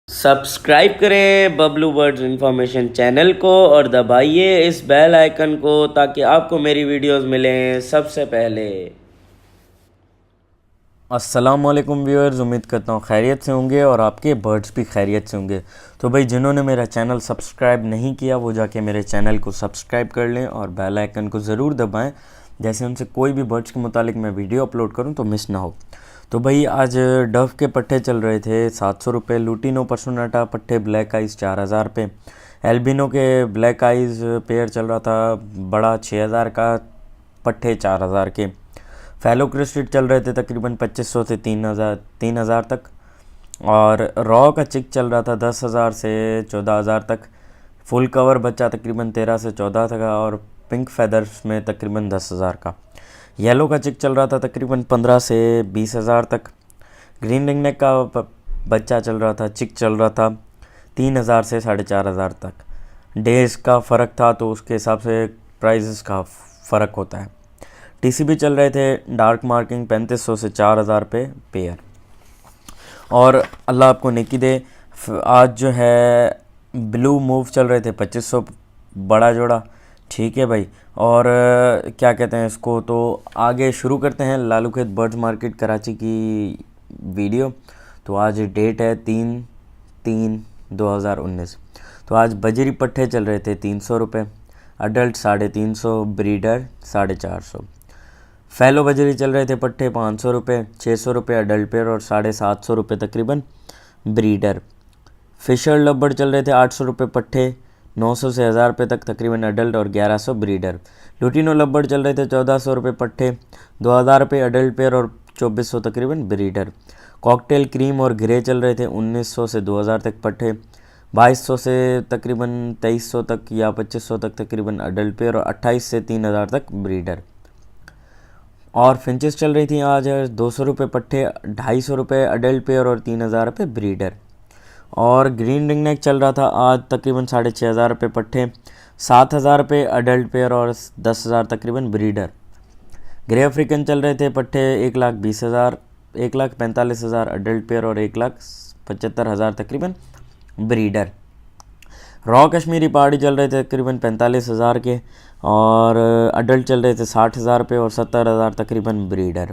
Subscribe करें Bablu birds information channel को और दबाइए इस बेल आइकन को ताकि आपको मेरी वीडियोस मिलें सबसे पहले। अस्सलामुअलैकुम व्यूअर्स, उम्मीद करता हूँ खैरियत से होंगे और आपके बर्ड्स भी खैरियत से होंगे। तो भाई जिन्होंने मेरा चैनल सब्सक्राइब नहीं किया वो जाके मेरे चैनल को सब्सक्राइब कर लें और बेल आइकन को ज़रूर दबाएं, जैसे उनसे कोई भी बर्ड्स के मुतालिक मैं वीडियो अपलोड करूँ तो मिस ना हो। तो भाई आज डव के पट्टे चल रहे थे 700 रुपये, लूटिनो पर्सोनाटा पट्टे ब्लैक आइज़ 4000 पे, एल्बिनो के ब्लैक आइज़ पेयर चल रहा था बड़ा 6000 का, पट्टे 4000 के। फैलो क्रिस्टेड चल रहे थे तकरीबन 2500 से 3000 तक, और रॉ का चिक चल रहा था 10,000 से 14,000 तक। फुल कवर बच्चा तकरीबन 13 से 14 तक और पिंक फेदर्स में तकरीबन 10,000 का। येलो का चिक चल रहा था तकरीबन 15 से 20,000 तक। ग्रीन रिंगनेक का बच्चा चल रहा था, चिक चल रहा था 3,000 से 4,500 तक। डेज का फ़र्क था तो उसके हिसाब से प्राइजेस का फ़र्क होता है। टीसीबी चल रहे थे डार्क मार्किंग 3500 से 4,000 पे पेयर। और अल्लाह आपको नेकी दे, आज जो है ब्लू मूव चल रहे थे 2500 बड़ा जोड़ा, ठीक है भाई। और क्या कहते हैं इसको, तो आगे शुरू करते हैं लालू खेत बर्ड्स मार्केट कराची की वीडियो। तो आज डेट है 3/3/2019। तो आज बजरी पट्टे चल रहे थे 300 रुपये, अडल्ट 350, ब्रीडर 450। फैलो बजरी चल रहे थे पट्टे 500 रुपये, 600 रुपये अडल्ट पेयर और 750 रुपये तकरीबन ब्रीडर। फिशर लब्बड़ चल रहे थे 800 रुपये पट्टे, 900 से 1000 रुपये तक तकरीबन अडल्ट और 1100 ब्रीडर। लुटिनो लब्बड़ चल रहे थे 1400 रुपये पट्टे, 2000 रुपये अडल्ट पेयर और 2400 तकरीबन ब्रीडर। कॉकटेल क्रीम और ग्रे चल रहे थे 1900 से 2000 तक पट्टे, 2200 से तकरीबन 2300 तक या 2500 तक तकरीबन अडल्ट पेयर और 28 से 3000 तक ब्रीडर। और फिंचेस चल रही थी आज 200 रुपये पट्टे, 250 रुपये अडल्ट पेयर और 3000 रुपये ब्रीडर। और ग्रीन रिंगनेक चल रहा था आज तकरीबन 6,500 रुपये पट्टे, 7,000 रुपये अडल्ट पेयर और 10,000 तकरीबन ब्रीडर। ग्रे अफ्रीकन चल रहे थे पट्टे 1,20,000, 1,45,000 अडल्ट पेयर और 1,75,000 तकरीबन ब्रीडर। रॉ कश्मीरी पहाड़ी चल रहे थे तकरीबन 45,000 के, और अडल्ट चल रहे थे 60,000 रुपये और 70,000 तकरीबन ब्रीडर।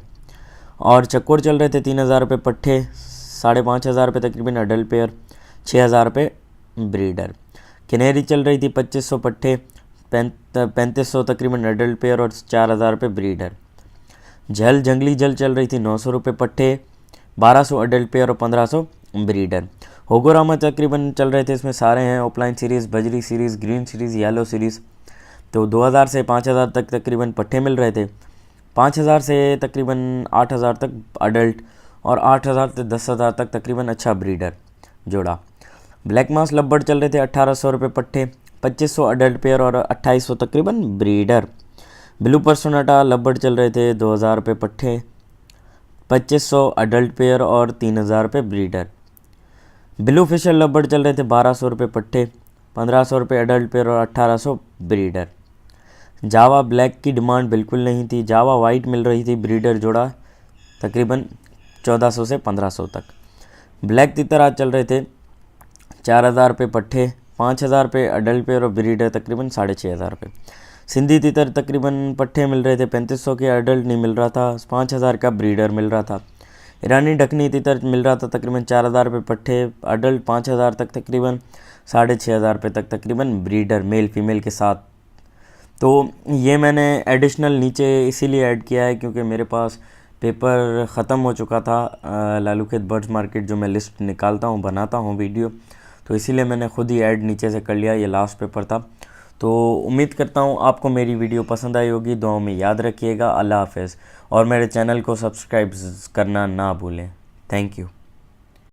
और चक्कोर चल रहे थे 3,000 रुपये पट्टे, 5,500 रुपये तकरीबन अडल्ट पेयर, 6,000 रुपये ब्रीडर। कनेरी चल रही थी 2,500 पट्टे, 3,500 तकरीबन अडल्ट पेयर और 4,000 रुपये ब्रीडर। जल जंगली जल चल रही थी 900 रुपये पट्टे, 1,200 अडल्ट पेयर और 1,500 ब्रीडर। होगोरामा तकरीबन चल रहे थे, इसमें सारे हैं ओपलाइन सीरीज़, बजरी series, green series, yellow series. तो 2,000 से 5,000 तक तकरीबन पट्टे मिल रहे थे, 5,000 से तकरीबन 8,000 तक अडल्ट और 8,000 से 10,000 तक तकरीबन अच्छा ब्रीडर जोड़ा। ब्लैक मास लब्बड़ चल रहे थे 1,800 रुपये पट्टे, 2,500 अडल्ट पेयर और 2,800 तकरीबन ब्रीडर। ब्लू पर्सोनाटा लब्बड़ चल रहे थे 2,000 रुपये पट्टे, 2,500 अडल्ट पेयर और 3,000 रुपये ब्रीडर। ब्लू फिशर लब्बड़ चल रहे थे 1,200 रुपये पट्टे, 1,500 रुपये अडल्ट पेयर और 1,800 ब्रीडर। जावा ब्लैक की डिमांड बिल्कुल नहीं थी, जावा वाइट मिल रही थी ब्रीडर जोड़ा तकरीबन 1,400 से 1,500 तक। ब्लैक तितर आज चल रहे थे 4,000 रुपये पट्टे, 5,000 रुपये अडल्ट पेयर और ब्रीडर तकरीबन 6,500 रुपये। सिंधी तितर तकरीबन पट्टे मिल रहे थे 3,500 के, अडल्ट नहीं मिल रहा था, 5,000 का ब्रीडर मिल रहा था। ईरानी ढकनी तितर मिल रहा था तकरीबन 4,000 रुपये पट्टे, अडल्ट 5,000 तक तकरीबन 6,500 रुपये तक तकरीबन ब्रीडर मेल फीमेल के साथ। तो ये मैंने एडिशनल नीचे इसीलिए ऐड किया है क्योंकि मेरे पास पेपर ख़त्म हो चुका था लालू खेत बर्ड्स मार्केट, जो मैं लिस्ट निकालता हूँ बनाता हूँ वीडियो, तो इसीलिए मैंने खुद ही ऐड नीचे से कर लिया, ये लास्ट पेपर था। तो उम्मीद करता हूँ आपको मेरी वीडियो पसंद आई होगी, दुआओं में याद रखिएगा। अल्लाह हाफ़िज़ और मेरे चैनल को सब्सक्राइब करना ना भूलें। Thank you.